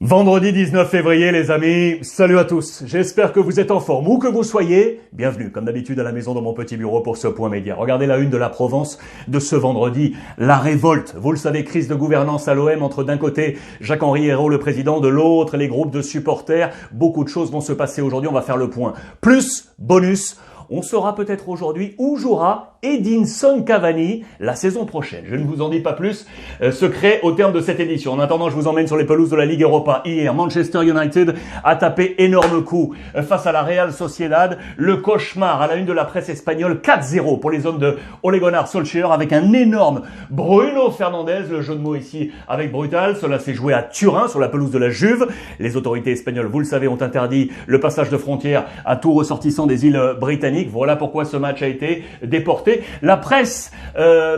Vendredi 19 février, les amis, salut à tous. J'espère que vous êtes en forme, où que vous soyez. Bienvenue, comme d'habitude, à la maison dans mon petit bureau pour ce point média. Regardez la une de la Provence de ce vendredi. La révolte. Vous le savez, crise de gouvernance à l'OM entre d'un côté Jacques-Henri Hérault, le président, de l'autre les groupes de supporters. Beaucoup de choses vont se passer aujourd'hui, on va faire le point. Plus, bonus, on saura peut-être aujourd'hui où jouera Edinson Cavani la saison prochaine. Je ne vous en dis pas plus, secret au terme de cette édition. En attendant, je vous emmène sur les pelouses de la Ligue Europa. Hier, Manchester United a tapé énorme coup face à la Real Sociedad. Le cauchemar à la une de la presse espagnole, 4-0 pour les hommes de Ole Gunnar Solskjaer avec un énorme Bruno Fernandes. Le jeu de mots ici avec brutal. Cela s'est joué à Turin sur la pelouse de la Juve. Les autorités espagnoles, vous le savez, ont interdit le passage de frontières à tout ressortissant des îles britanniques. Voilà pourquoi ce match a été déporté. La presse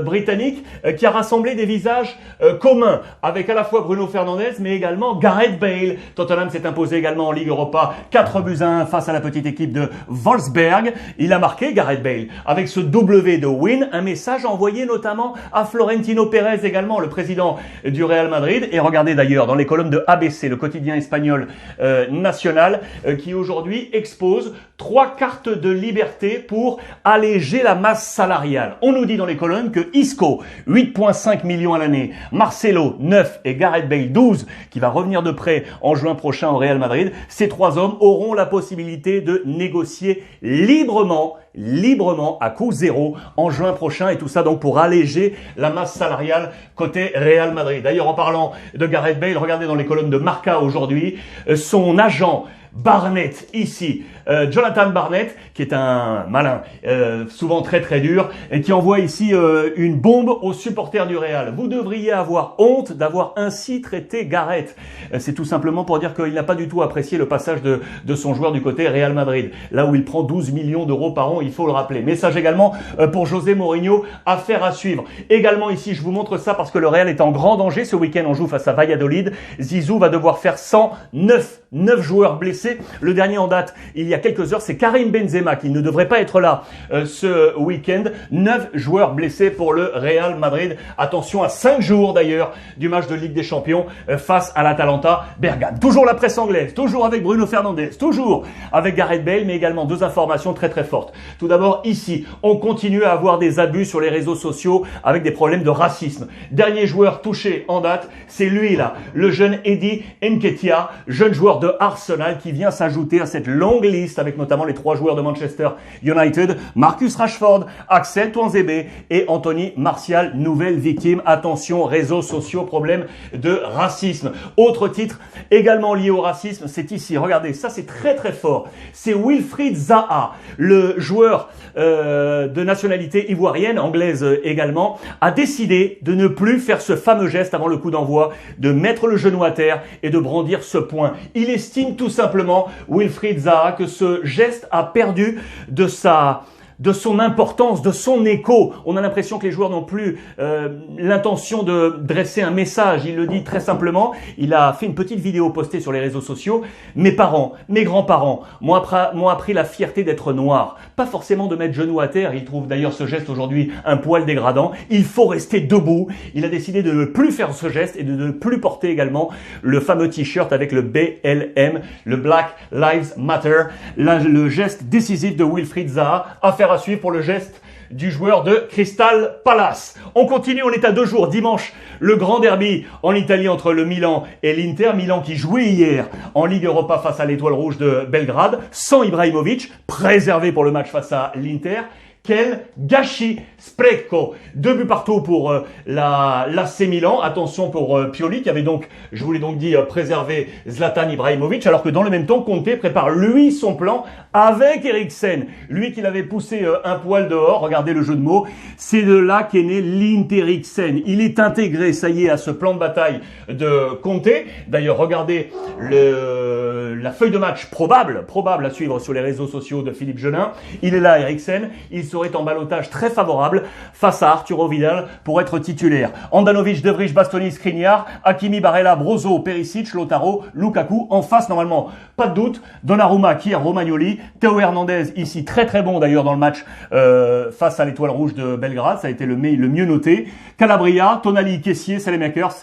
britannique qui a rassemblé des visages communs avec à la fois Bruno Fernandes mais également Gareth Bale. Tottenham s'est imposé également en Ligue Europa 4-1 face à la petite équipe de Wolfsberg. Il a marqué Gareth Bale avec ce W de win, un message envoyé notamment à Florentino Pérez également, le président du Real Madrid. Et regardez d'ailleurs dans les colonnes de ABC, le quotidien espagnol national, qui aujourd'hui expose 3 cartes de liberté pour alléger la masse salariale. On nous dit dans les colonnes que Isco, 8,5 millions à l'année, Marcelo, 9 et Gareth Bale, 12, qui va revenir de prêt en juin prochain au Real Madrid. Ces 3 hommes auront la possibilité de négocier librement à coût zéro en juin prochain, et tout ça donc pour alléger la masse salariale côté Real Madrid. D'ailleurs, en parlant de Gareth Bale, regardez dans les colonnes de Marca aujourd'hui, son agent Barnett ici, Jonathan Barnett, qui est un malin, souvent très dur, et qui envoie ici une bombe aux supporters du Real. Vous devriez avoir honte d'avoir ainsi traité Gareth. C'est tout simplement pour dire qu'il n'a pas du tout apprécié le passage de son joueur du côté Real Madrid, là où il prend 12 millions d'euros par an, il faut le rappeler. Message également pour José Mourinho, affaire à suivre. Également ici, je vous montre ça parce que le Real est en grand danger. Ce week-end, on joue face à Valladolid. Zizou va devoir faire 109 joueurs blessés. Le dernier en date, il y a quelques heures, c'est Karim Benzema qui ne devrait pas être là ce week-end. 9 joueurs blessés pour le Real Madrid. Attention à 5 jours d'ailleurs du match de Ligue des Champions face à l'Atalanta Bergame. Toujours la presse anglaise, toujours avec Bruno Fernandes, toujours avec Gareth Bale, mais également 2 informations très fortes. Tout d'abord, ici, on continue à avoir des abus sur les réseaux sociaux avec des problèmes de racisme. Dernier joueur touché en date, c'est lui là, le jeune Eddie Nketiah, jeune joueur de Arsenal qui vient s'ajouter à cette longue liste avec notamment les 3 joueurs de Manchester United, Marcus Rashford, Axel Tuanzebe et Anthony Martial, nouvelle victime. Attention, réseaux sociaux, problème de racisme. Autre titre également lié au racisme, c'est ici, regardez, ça c'est très fort. C'est Wilfried Zaha, le joueur de nationalité ivoirienne, anglaise également, a décidé de ne plus faire ce fameux geste avant le coup d'envoi, de mettre le genou à terre et de brandir ce poing. Il estime tout simplement, Wilfried Zaha, que ce geste a perdu de son importance, de son écho. On a l'impression que les joueurs n'ont plus l'intention de dresser un message. Il le dit très simplement. Il a fait une petite vidéo postée sur les réseaux sociaux. Mes parents, mes grands-parents m'ont appris la fierté d'être noir. Pas forcément de mettre genou à terre. Il trouve d'ailleurs ce geste aujourd'hui un poil dégradant. Il faut rester debout. Il a décidé de ne plus faire ce geste et de ne plus porter également le fameux t-shirt avec le BLM, le Black Lives Matter. Là, le geste décisif de Wilfried Zaha. Affaire à suivre pour le geste du joueur de Crystal Palace. On continue, on est à 2 jours. Dimanche, le grand derby en Italie entre le Milan et l'Inter. Milan qui jouait hier en Ligue Europa face à l'Étoile Rouge de Belgrade, sans Ibrahimovic, préservé pour le match face à l'Inter. Quel gâchis, spreco. 2 buts partout pour l'AC Milan. Attention pour Pioli qui avait donc, je vous l'ai donc dit, préservé Zlatan Ibrahimovic, alors que dans le même temps, Conte prépare lui son plan avec Eriksen. Lui qui l'avait poussé un poil dehors, regardez le jeu de mots, c'est de là qu'est né l'Interiksen. Il est intégré, ça y est, à ce plan de bataille de Conte. D'ailleurs, regardez la feuille de match probable à suivre sur les réseaux sociaux de Philippe Gelin. Il est là, Eriksen. Il serait en ballottage très favorable face à Arturo Vidal pour être titulaire. Handanovic, De Vrij, Bastoni, Skriniar, Hakimi, Barella, Brozo, Perisic, Lautaro, Lukaku. En face, normalement, pas de doute, Donnarumma, Kier, Romagnoli, Théo Hernandez, ici très très bon d'ailleurs dans le match face à l'Étoile Rouge de Belgrade, ça a été le mieux noté. Calabria, Tonali, Kessié, Salemakers,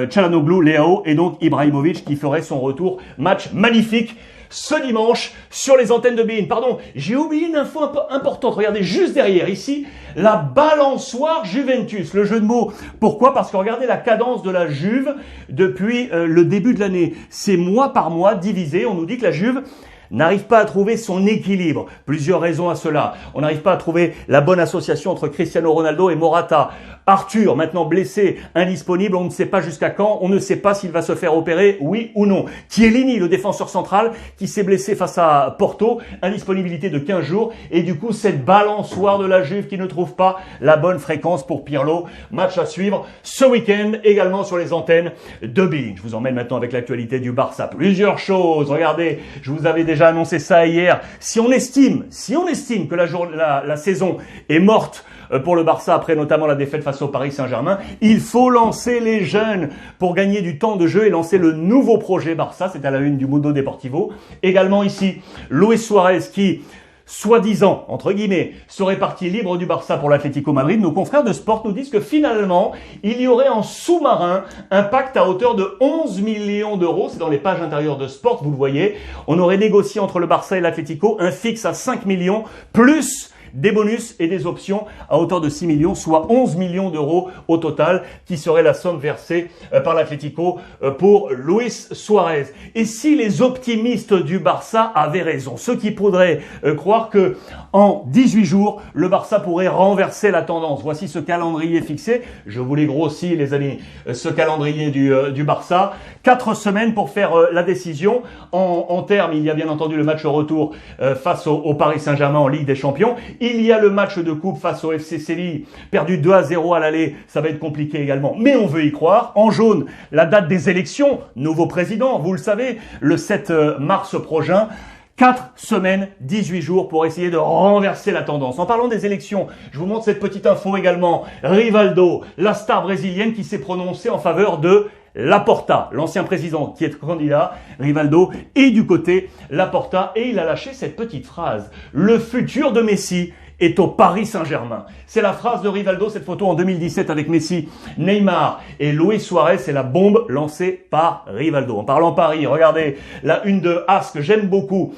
Çalhanoğlu, Leao et donc Ibrahimovic qui ferait son retour. Match magnifique ce dimanche sur les antennes de beIN. Pardon, j'ai oublié une info un peu importante. Regardez juste derrière ici, la balançoire Juventus. Le jeu de mots. Pourquoi? Parce que regardez la cadence de la Juve depuis le début de l'année. C'est mois par mois divisé. On nous dit que la Juve n'arrive pas à trouver son équilibre. Plusieurs raisons à cela. On n'arrive pas à trouver la bonne association entre Cristiano Ronaldo et Morata. Arthur, maintenant blessé, indisponible, on ne sait pas jusqu'à quand, on ne sait pas s'il va se faire opérer, oui ou non. Chiellini, le défenseur central, qui s'est blessé face à Porto, indisponibilité de 15 jours, et du coup cette balançoire de la Juve qui ne trouve pas la bonne fréquence pour Pirlo. Match à suivre ce week-end, également sur les antennes de beIN. Je vous emmène maintenant avec l'actualité du Barça. Plusieurs choses, regardez, je vous avais déjà annoncé ça hier. Si on estime que la saison est morte pour le Barça, après notamment la défaite face au Paris Saint-Germain, il faut lancer les jeunes pour gagner du temps de jeu et lancer le nouveau projet Barça. C'est à la une du Mundo Deportivo. Également ici, Luis Suarez qui, soi-disant, entre guillemets, serait parti libre du Barça pour l'Atlético Madrid. Nos confrères de Sport nous disent que finalement, il y aurait en sous-marin un pacte à hauteur de 11 millions d'euros. C'est dans les pages intérieures de Sport, vous le voyez. On aurait négocié entre le Barça et l'Atlético un fixe à 5 millions plus des bonus et des options à hauteur de 6 millions, soit 11 millions d'euros au total, qui serait la somme versée par l'Atlético pour Luis Suarez. Et si les optimistes du Barça avaient raison, ceux qui pourraient croire que en 18 jours, le Barça pourrait renverser la tendance. Voici ce calendrier fixé. Je vous l'ai grossi, les amis, ce calendrier du Barça. 4 semaines pour faire la décision. En termes, il y a bien entendu le match retour face au Paris Saint-Germain en Ligue des Champions. Il y a le match de coupe face au FC Séville, perdu 2-0 à l'aller, ça va être compliqué également, mais on veut y croire. En jaune, la date des élections, nouveau président, vous le savez, le 7 mars prochain. 4 semaines, 18 jours pour essayer de renverser la tendance. En parlant des élections, je vous montre cette petite info également. Rivaldo, la star brésilienne qui s'est prononcée en faveur de Laporta, l'ancien président qui est candidat, Rivaldo, est du côté Laporta et il a lâché cette petite phrase. Le futur de Messi est au Paris Saint-Germain. C'est la phrase de Rivaldo, cette photo en 2017 avec Messi, Neymar et Luis Suarez. C'est la bombe lancée par Rivaldo. En parlant Paris, regardez la une de As que j'aime beaucoup.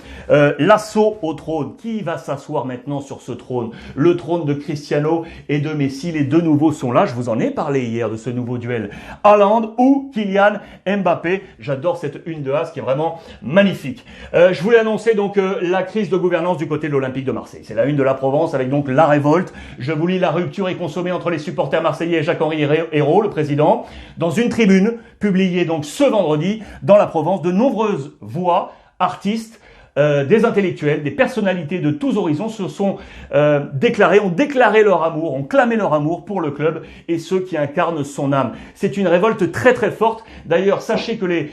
L'assaut au trône. Qui va s'asseoir maintenant sur ce trône? Le trône de Cristiano et de Messi. Les deux nouveaux sont là. Je vous en ai parlé hier de ce nouveau duel. Haaland ou Kylian Mbappé. J'adore cette une de As qui est vraiment magnifique. Je voulais annoncer donc la crise de gouvernance du côté de l'Olympique de Marseille. C'est la une de la Provence avec donc la révolte. Je vous lis: la rupture est consommée entre les supporters marseillais et Jacques-Henri Hérault, le président. Dans une tribune publiée donc ce vendredi dans la Provence, de nombreuses voix, artistes, des intellectuels, des personnalités de tous horizons se sont ont déclaré leur amour, ont clamé leur amour pour le club et ceux qui incarnent son âme. C'est une révolte très très forte. D'ailleurs, sachez que les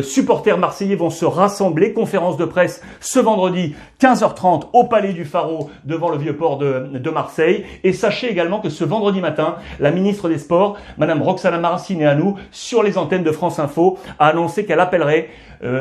supporters marseillais vont se rassembler, conférence de presse ce vendredi 15h30 au Palais du Pharo devant le Vieux-Port de Marseille. Et sachez également que ce vendredi matin, la ministre des Sports, Madame Roxana Maracineanu, sur les antennes de France Info, a annoncé qu'elle appellerait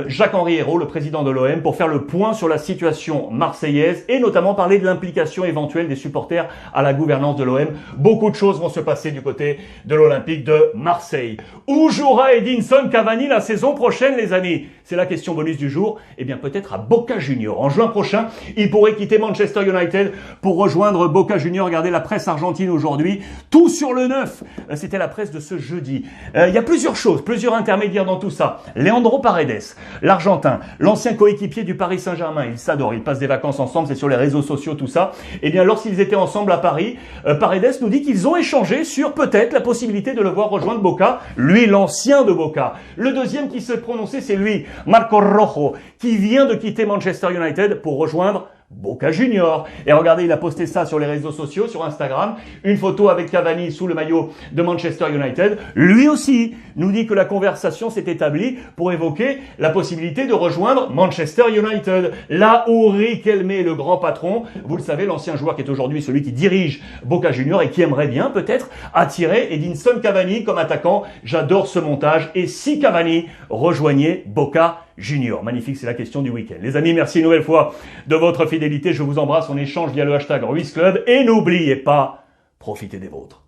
Jacques-Henri Hérault, le président de l'OM, pour faire le point sur la situation marseillaise et notamment parler de l'implication éventuelle des supporters à la gouvernance de l'OM. Beaucoup de choses vont se passer du côté de l'Olympique de Marseille. Où jouera Edinson Cavani la saison prochaine, les amis? C'est la question bonus du jour. Eh bien, peut-être à Boca Juniors. En juin prochain, il pourrait quitter Manchester United pour rejoindre Boca Juniors. Regardez la presse argentine aujourd'hui. Tout sur le neuf. C'était la presse de ce jeudi. Il y a plusieurs choses, plusieurs intermédiaires dans tout ça. Leandro Paredes, l'Argentin, l'ancien coéquipier du Paris Saint-Germain. Ils s'adorent, ils passent des vacances ensemble, c'est sur les réseaux sociaux, tout ça. Eh bien, lorsqu'ils étaient ensemble à Paris, Paredes nous dit qu'ils ont échangé sur peut-être la possibilité de le voir rejoindre Boca. Lui, l'ancien de Boca. Le deuxième qui s'est prononcé, c'est lui, Marco Rojo, qui vient de quitter Manchester United pour rejoindre Boca Junior. Et regardez, il a posté ça sur les réseaux sociaux, sur Instagram, une photo avec Cavani sous le maillot de Manchester United. Lui aussi nous dit que la conversation s'est établie pour évoquer la possibilité de rejoindre Manchester United. Là où Riquelme, le grand patron, vous le savez, l'ancien joueur qui est aujourd'hui celui qui dirige Boca Junior et qui aimerait bien peut-être attirer Edinson Cavani comme attaquant. J'adore ce montage. Et si Cavani rejoignait Boca Junior? Magnifique, c'est la question du week-end. Les amis, merci une nouvelle fois de votre fidélité. Je vous embrasse. On échange via le hashtag Ruiz Club. Et n'oubliez pas, profitez des vôtres.